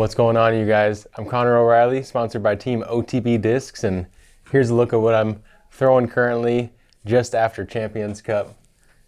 What's going on, you guys? I'm Connor O'Reilly, sponsored by Team OTB Discs, and here's a look at what I'm throwing currently just after Champions Cup.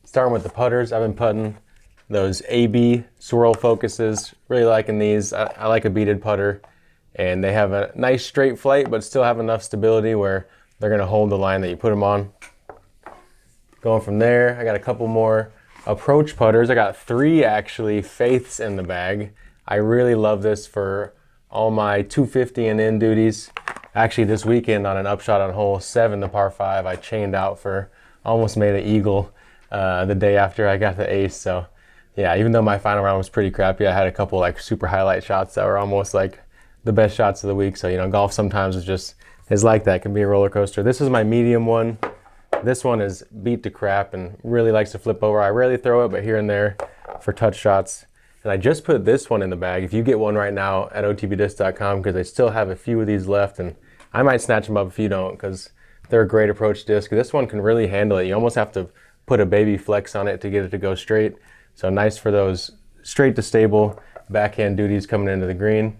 Starting with the putters, I've been putting those AB swirl focuses. Really liking these. I like a beaded putter, and they have a nice straight flight, but still have enough stability where they're gonna hold the line that you put them on. Going from there, I got a couple more approach putters. I got 3 actually Faiths in the bag. I really love this for all my 250 and in duties. Actually, this weekend on an upshot on hole 7, the par 5, I chained out for almost made an eagle the day after I got the ace. So yeah, even though my final round was pretty crappy, I had a couple like super highlight shots that were almost like the best shots of the week. So, you know, golf sometimes is like that. It can be a roller coaster. This is my medium one. This one is beat to crap and really likes to flip over. I rarely throw it, but here and there for touch shots. And I just put this one in the bag. If you get one right now at otbdiscs.com, because I still have a few of these left, and I might snatch them up if you don't, because they're a great approach disc. This one can really handle it. You almost have to put a baby flex on it to get it to go straight. So nice for those straight to stable backhand duties coming into the green.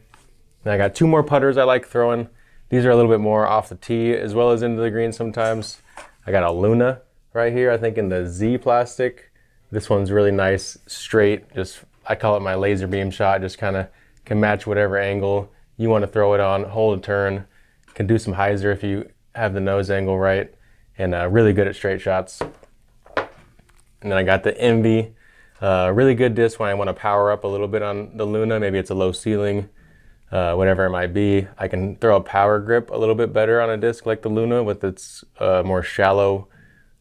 And I got 2 more putters I like throwing. These are a little bit more off the tee as well as into the green sometimes. I got a Luna right here, I think in the Z plastic. This one's really nice, straight, just I call it my laser beam shot. Just kind of can match whatever angle you want to throw it on, hold a turn, can do some hyzer if you have the nose angle right, and really good at straight shots. And then I got the Envy, really good disc when I want to power up a little bit on the Luna. Maybe it's a low ceiling, whatever it might be. I can throw a power grip a little bit better on a disc like the Luna with its more shallow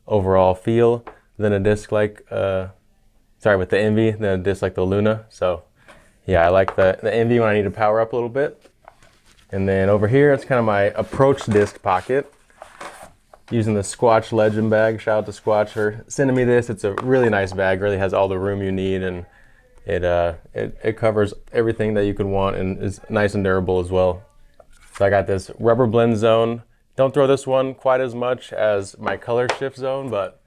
overall feel than a disc like with the Envy, than a disc like the Luna. So yeah, I like the Envy when I need to power up a little bit. And then over here, it's kind of my approach disc pocket. Using the Squatch Legend bag. Shout out to Squatch for sending me this. It's a really nice bag, really has all the room you need, and it covers everything that you could want and is nice and durable as well. So I got this rubber blend zone. Don't throw this one quite as much as my color shift zone, but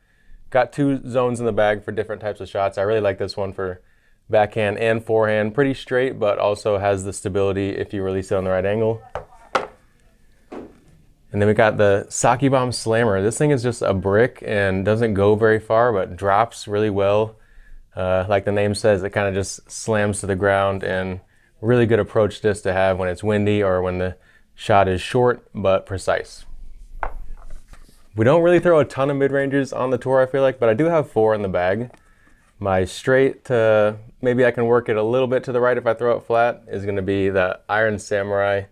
got 2 zones in the bag for different types of shots. I really like this one for backhand and forehand. Pretty straight, but also has the stability if you release it on the right angle. And then we got the Saki Bomb Slammer. This thing is just a brick and doesn't go very far, but drops really well. Like the name says, it kind of just slams to the ground, and really good approach disc to have when it's windy or when the shot is short but precise. We don't really throw a ton of mid-ranges on the tour, I feel like, but I do have 4 in the bag. My straight to, maybe I can work it a little bit to the right if I throw it flat, is going to be the Iron Samurai.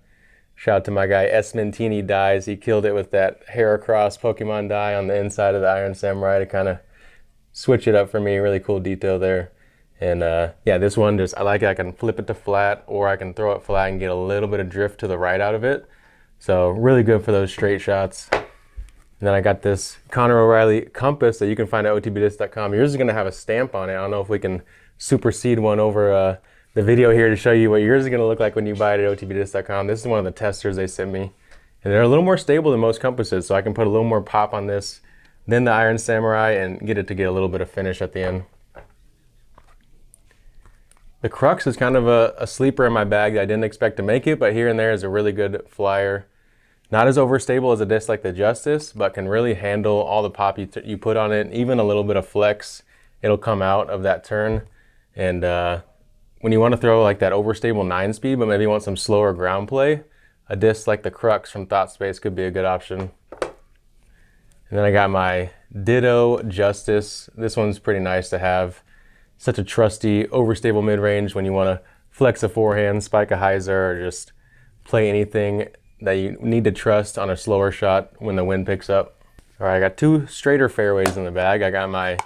Shout out to my guy Esmentini Dies. He killed it with that Heracross Pokemon die on the inside of the Iron Samurai to kind of switch it up for me. Really cool Ditto there. And yeah, this one just, I like it. I can flip it to flat, or I can throw it flat and get a little bit of drift to the right out of it. So really good for those straight shots. And then I got this Connor O'Reilly compass that you can find at otbdiscs.com. Yours is going to have a stamp on it. I don't know if we can supersede one over the video here to show you what yours is going to look like when you buy it at otbdiscs.com. This is one of the testers they sent me. And they're a little more stable than most compasses, so I can put a little more pop on this than the Iron Samurai and get it to get a little bit of finish at the end. The Krux is kind of a sleeper in my bag that I didn't expect to make it, but here and there is a really good flyer. Not as overstable as a disc like the Justice, but can really handle all the pop you put on it. Even a little bit of flex, it'll come out of that turn. And when you want to throw like that overstable 9-speed, but maybe you want some slower ground play, a disc like the Krux from Thought Space could be a good option. And then I got my Ditto Justice. This one's pretty nice to have. Such a trusty, overstable mid-range when you want to flex a forehand, spike a hyzer, or just play anything that you need to trust on a slower shot when the wind picks up. All right, I got 2 straighter fairways in the bag. I got my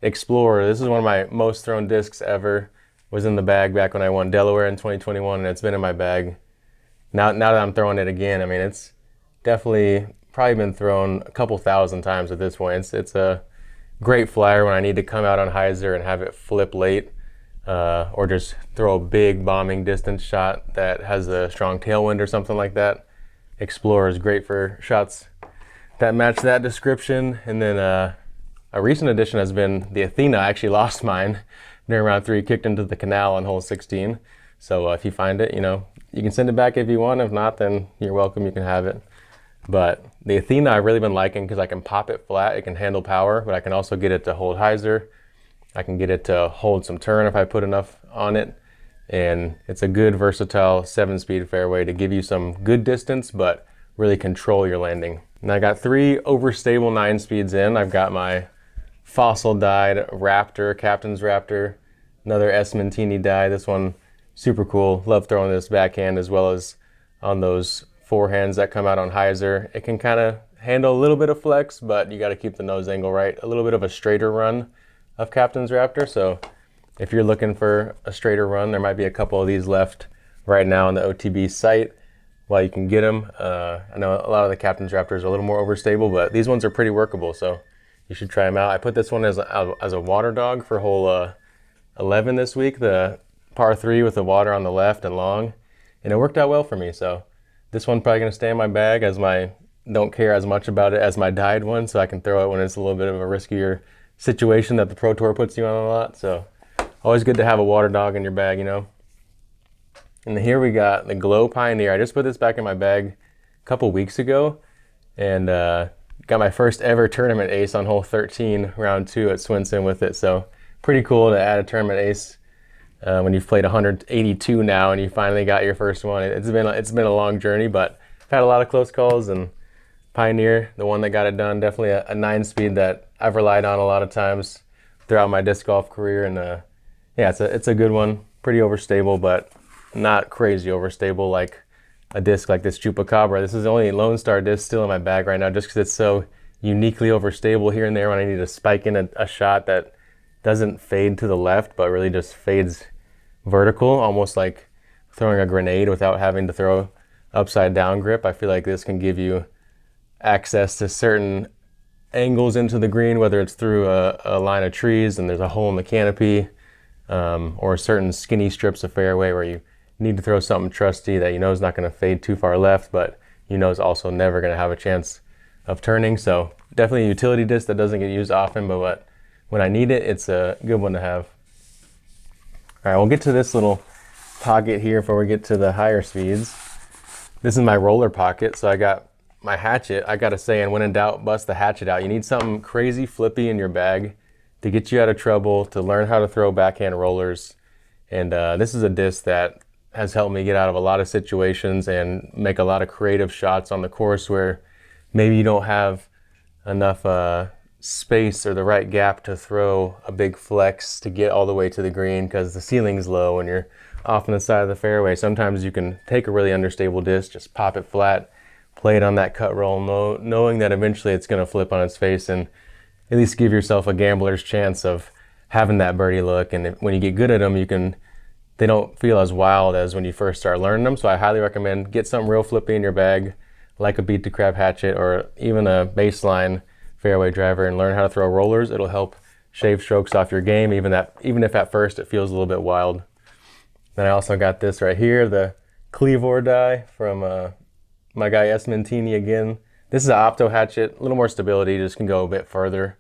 Explorer. This is one of my most thrown discs ever. Was in the bag back when I won Delaware in 2021, and it's been in my bag. Now that I'm throwing it again, I mean, it's definitely probably been thrown a couple thousand times at this point. It's a great flyer when I need to come out on hyzer and have it flip late, or just throw a big bombing distance shot that has a strong tailwind or something like that. Explorer is great for shots that match that description. And then a recent addition has been the Athena. I actually lost mine during round 3, kicked into the canal on hole 16. So if you find it, you know, You can send it back if you want. If not, then you're welcome. You can have it. But the Athena I've really been liking because I can pop it flat. It can handle power, but I can also get it to hold hyzer. I can get it to hold some turn if I put enough on it. And it's a good versatile 7-speed fairway to give you some good distance, but really control your landing. And I got 3 overstable 9 speeds in. I've got my fossil dyed Raptor, Captain's Raptor, another Esmentini die. This one, super cool. Love throwing this backhand as well as on those forehands that come out on hyzer. It can kind of handle a little bit of flex, but you got to keep the nose angle right. A little bit of a straighter run of Captain's Raptor. So if you're looking for a straighter run, there might be a couple of these left right now on the OTB site while you can get them. I know a lot of the Captain's Raptors are a little more overstable, but these ones are pretty workable, so you should try them out. I put this one as a water dog for hole 11 this week, the par 3 with the water on the left and long, and it worked out well for me. So this one probably gonna stay in my bag as my, don't care as much about it as my dyed one, so I can throw it when it's a little bit of a riskier situation that the Pro Tour puts you on a lot. So always good to have a water dog in your bag, you know. And here we got the Glow Pioneer. I just put this back in my bag a couple weeks ago and got my first ever tournament ace on hole 13, round 2 at Swinson with it. So pretty cool to add a tournament ace when you've played 182 now and you finally got your first one. It's been a long journey, but I've had a lot of close calls, and Pioneer, the one that got it done, definitely a 9-speed that I've relied on a lot of times throughout my disc golf career. And yeah, it's a good one. Pretty overstable, but not crazy overstable like a disc like this Chupacabra. This is the only Lone Star disc still in my bag right now, just because it's so uniquely overstable here and there when I need to spike in a shot that doesn't fade to the left, but really just fades vertical, almost like throwing a grenade without having to throw upside down grip. I feel like this can give you access to certain angles into the green, whether it's through a line of trees and there's a hole in the canopy, or certain skinny strips of fairway where you need to throw something trusty that you know is not going to fade too far left, but you know is also never going to have a chance of turning. So definitely a utility disc that doesn't get used often, but when I need it, it's a good one to have. All right, we'll get to this little pocket here before we get to the higher speeds. This is my roller pocket, so I got my hatchet. I gotta say, and when in doubt, bust the hatchet out. You need something crazy flippy in your bag to get you out of trouble, to learn how to throw backhand rollers. And this is a disc that has helped me get out of a lot of situations and make a lot of creative shots on the course where maybe you don't have enough space or the right gap to throw a big flex to get all the way to the green because the ceiling's low and you're off on the side of the fairway. Sometimes you can take a really understable disc, just pop it flat, play it on that cut roll, knowing that eventually it's going to flip on its face, and at least give yourself a gambler's chance of having that birdie look. And when you get good at them, they don't feel as wild as when you first start learning them. So I highly recommend get something real flippy in your bag, like a beat the crap hatchet or even a baseline fairway driver, and learn how to throw rollers. It'll help shave strokes off your game, even if at first it feels a little bit wild. Then I also got this right here, the Cleavor die from my guy Esmentini again. This is an opto hatchet, a little more stability, just can go a bit further.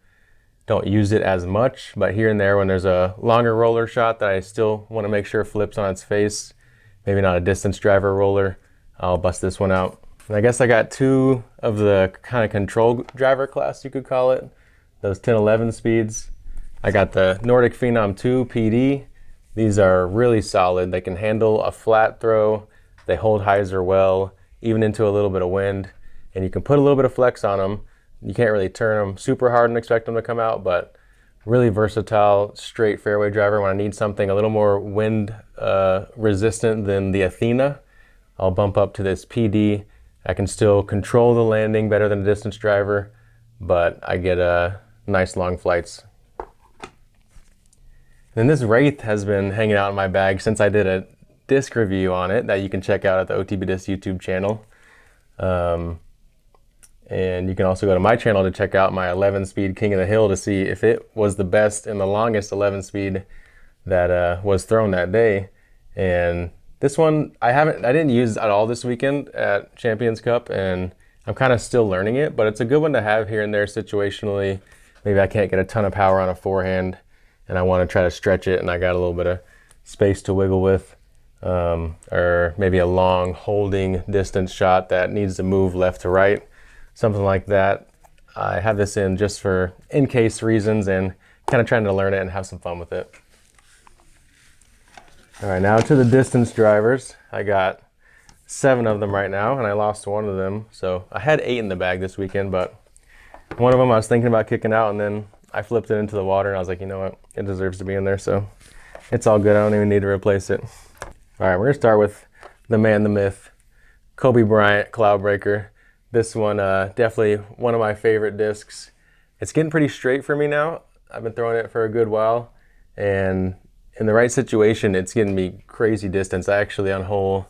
Don't use it as much, but here and there when there's a longer roller shot that I still want to make sure flips on its face, maybe not a distance driver roller, I'll bust this one out. And I guess I got 2 of the kind of control driver class, you could call it, those 10-11 speeds. I got the Nordic Phenom 2 PD. These are really solid. They can handle a flat throw. They hold hyzer well, even into a little bit of wind. And you can put a little bit of flex on them. You can't really turn them super hard and expect them to come out, but really versatile, straight fairway driver. When I need something a little more wind resistant than the Athena, I'll bump up to this PD. I can still control the landing better than a distance driver, but I get nice long flights. And this Wraith has been hanging out in my bag since I did a disc review on it that you can check out at the OTB Discs YouTube channel. And you can also go to my channel to check out my 11-speed King of the Hill to see if it was the best and the longest 11-speed that was thrown that day. And this one, I didn't use at all this weekend at Champions Cup, and I'm kind of still learning it, but it's a good one to have here and there situationally. Maybe I can't get a ton of power on a forehand and I want to try to stretch it and I got a little bit of space to wiggle with. or maybe a long holding distance shot that needs to move left to right, something like that. I have this in just for in case reasons and kind of trying to learn it and have some fun with it. All right, now to the distance drivers. I got 7 of them right now, and I lost 1 of them. So I had 8 in the bag this weekend, but one of them I was thinking about kicking out, and then I flipped it into the water, and I was like, you know what, it deserves to be in there, so it's all good. I don't even need to replace it. All right, we're gonna start with the man, the myth, Kobe Bryant Cloudbreaker. This one, definitely one of my favorite discs. It's getting pretty straight for me now. I've been throwing it for a good while, and in the right situation, it's getting me crazy distance. I actually, on hole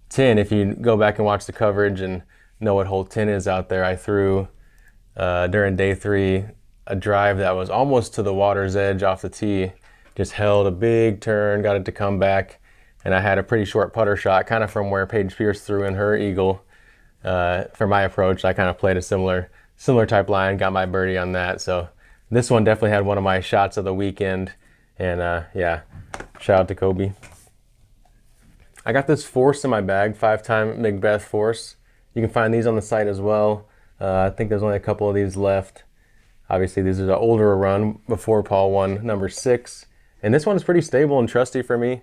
10, if you go back and watch the coverage and know what hole 10 is out there, I threw during day 3 a drive that was almost to the water's edge off the tee, just held a big turn, got it to come back, and I had a pretty short putter shot, kind of from where Paige Pierce threw in her eagle. For my approach, I kind of played a similar type line, got my birdie on that. So this one definitely had one of my shots of the weekend, and yeah, shout out to Kobe. I got this force in my bag, 5-time Macbeth force. You can find these on the site as well. I think there's only a couple of these left. Obviously, these are the older run before Paul won number 6. And this one is pretty stable and trusty for me.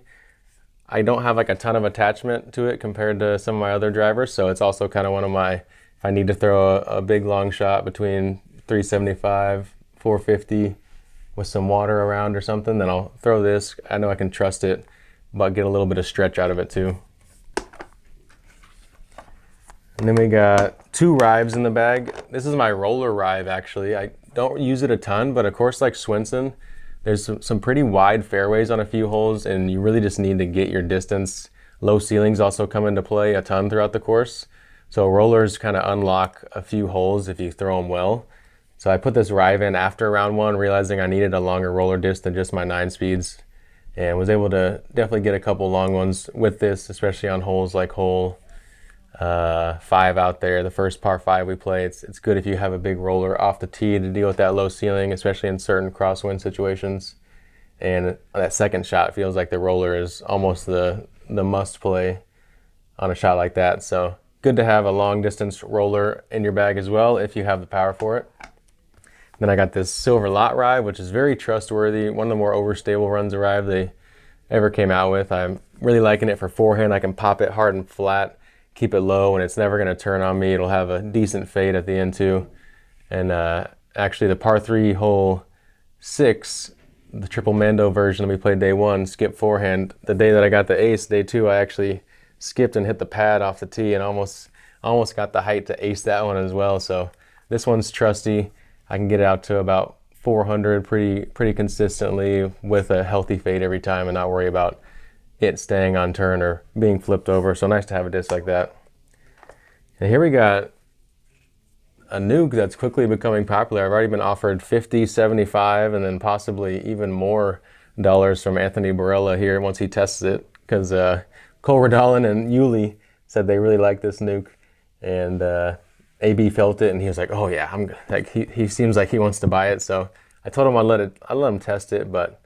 I don't have like a ton of attachment to it compared to some of my other drivers. So it's also kind of one of my, if I need to throw a big long shot between 375, 450 with some water around or something, then I'll throw this. I know I can trust it, but get a little bit of stretch out of it too. And then we got 2 rives in the bag. This is my roller rive actually. I don't use it a ton, but of course, like Swinson, there's some pretty wide fairways on a few holes, and you really just need to get your distance. Low ceilings also come into play a ton throughout the course. So rollers kind of unlock a few holes if you throw them well. So I put this rive in after round 1, realizing I needed a longer roller disc than just my 9 speeds, and was able to definitely get a couple long ones with this, especially on holes like hole 5 out there, the first par 5 we play. It's good if you have a big roller off the tee to deal with that low ceiling, especially in certain crosswind situations. And that second shot feels like the roller is almost the must play on a shot like that. So good to have a long distance roller in your bag as well if you have the power for it. Then I got this silver lot rive, which is very trustworthy, one of the more overstable runs of rive they ever came out with. I'm really liking it for forehand. I can pop it hard and flat, keep it low, and it's never going to turn on me. It'll have a decent fade at the end too. And actually the par 3 hole 6, the triple Mando version that we played day 1, skip forehand. The day that I got the ace, day 2, I actually skipped and hit the pad off the tee and almost got the height to ace that one as well. So this one's trusty. I can get it out to about 400 pretty consistently with a healthy fade every time and not worry about it staying on turn or being flipped over. So nice to have a disc like that. And here we got a Nuke that's quickly becoming popular. I've already been offered 50, 75, and then possibly even more dollars from Anthony Barella here once he tests it, because Cole Redolin and Yuli said they really like this Nuke, and AB felt it and he was like, oh yeah, I'm like, he seems like he wants to buy it. So I told him I'd let him test it, but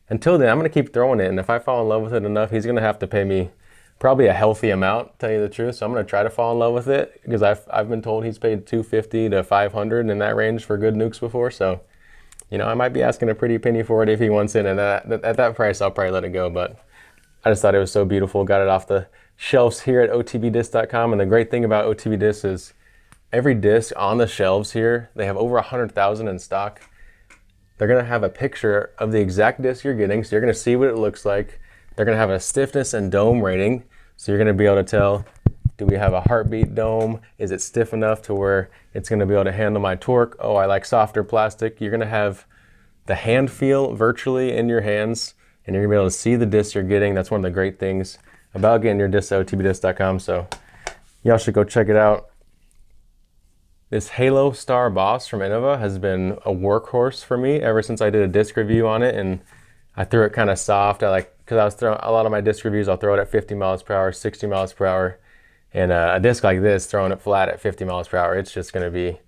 until then I'm gonna keep throwing it, and if I fall in love with it enough, he's gonna have to pay me probably a healthy amount, to tell you the truth. So I'm gonna try to fall in love with it, because I've been told he's paid $250 to $500 in that range for good Nukes before. So, you know, I might be asking a pretty penny for it if he wants it, and at that price I'll probably let it go. But I just thought it was so beautiful. Got it off the shelves here at OTBDiscs.com, and the great thing about OTB Discs is every disc on the shelves here, they have over 100,000 in stock. They're gonna have a picture of the exact disc you're getting, so you're gonna see what it looks like. They're gonna have a stiffness and dome rating, so you're gonna be able to tell, do we have a heartbeat dome? Is it stiff enough to where it's gonna be able to handle my torque? Oh, I like softer plastic. You're gonna have the hand feel virtually in your hands, and you're gonna be able to see the disc you're getting. That's one of the great things about getting your discs at OTBDiscs.com, so y'all should go check it out. This Halo Star Boss from Innova has been a workhorse for me ever since I did a disc review on it, and I threw it kind of soft. Because I was throwing a lot of my disc reviews, I'll throw it at 50 miles per hour, 60 miles per hour, and a disc like this, throwing it flat at 50 miles per hour, it's just going to be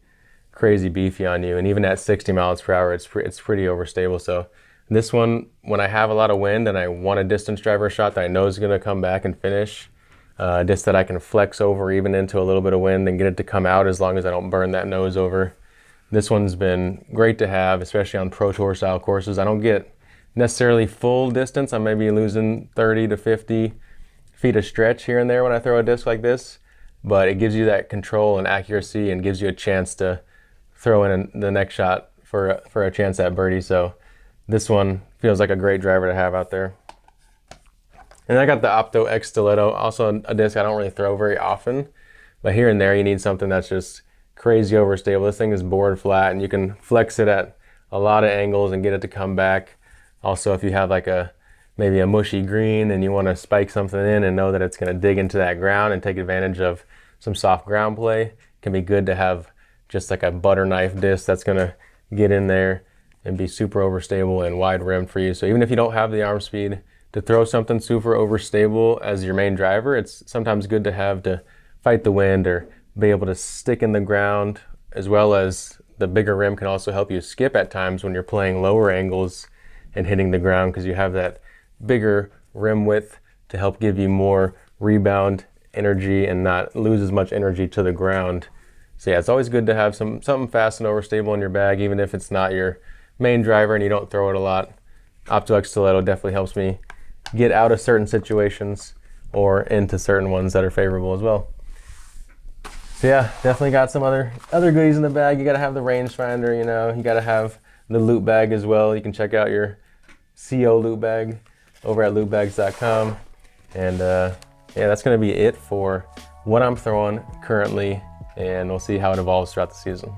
crazy beefy on you. And even at 60 miles per hour, it's pretty overstable. So This one, when I have a lot of wind and I want a distance driver shot that I know is gonna come back and finish, a disc that I can flex over even into a little bit of wind and get it to come out as long as I don't burn that nose over. This one's been great to have, especially on Pro Tour style courses. I don't get necessarily full distance. I may be losing 30 to 50 feet of stretch here and there when I throw a disc like this, but it gives you that control and accuracy and gives you a chance to throw in the next shot for a chance at birdie. So this one feels like a great driver to have out there. And I got the Opto X Stiletto, also a disc I don't really throw very often, but here and there you need something that's just crazy overstable. This thing is board flat and you can flex it at a lot of angles and get it to come back. Also, if you have like maybe a mushy green and you want to spike something in and know that it's going to dig into that ground and take advantage of some soft ground play, it can be good to have just like a butter knife disc that's going to get in there and be super overstable and wide rimmed for you. So even if you don't have the arm speed to throw something super overstable as your main driver, it's sometimes good to have to fight the wind or be able to stick in the ground, as well as the bigger rim can also help you skip at times when you're playing lower angles and hitting the ground, because you have that bigger rim width to help give you more rebound energy and not lose as much energy to the ground. So yeah, it's always good to have something fast and overstable in your bag, even if it's not your main driver and you don't throw it a lot. Opto X Stiletto definitely helps me get out of certain situations or into certain ones that are favorable as well. So yeah, definitely got some other goodies in the bag. You gotta have the rangefinder, you know, you gotta have the loot bag as well. You can check out your CO loot bag over at lootbags.com. And yeah, that's gonna be it for what I'm throwing currently, and we'll see how it evolves throughout the season.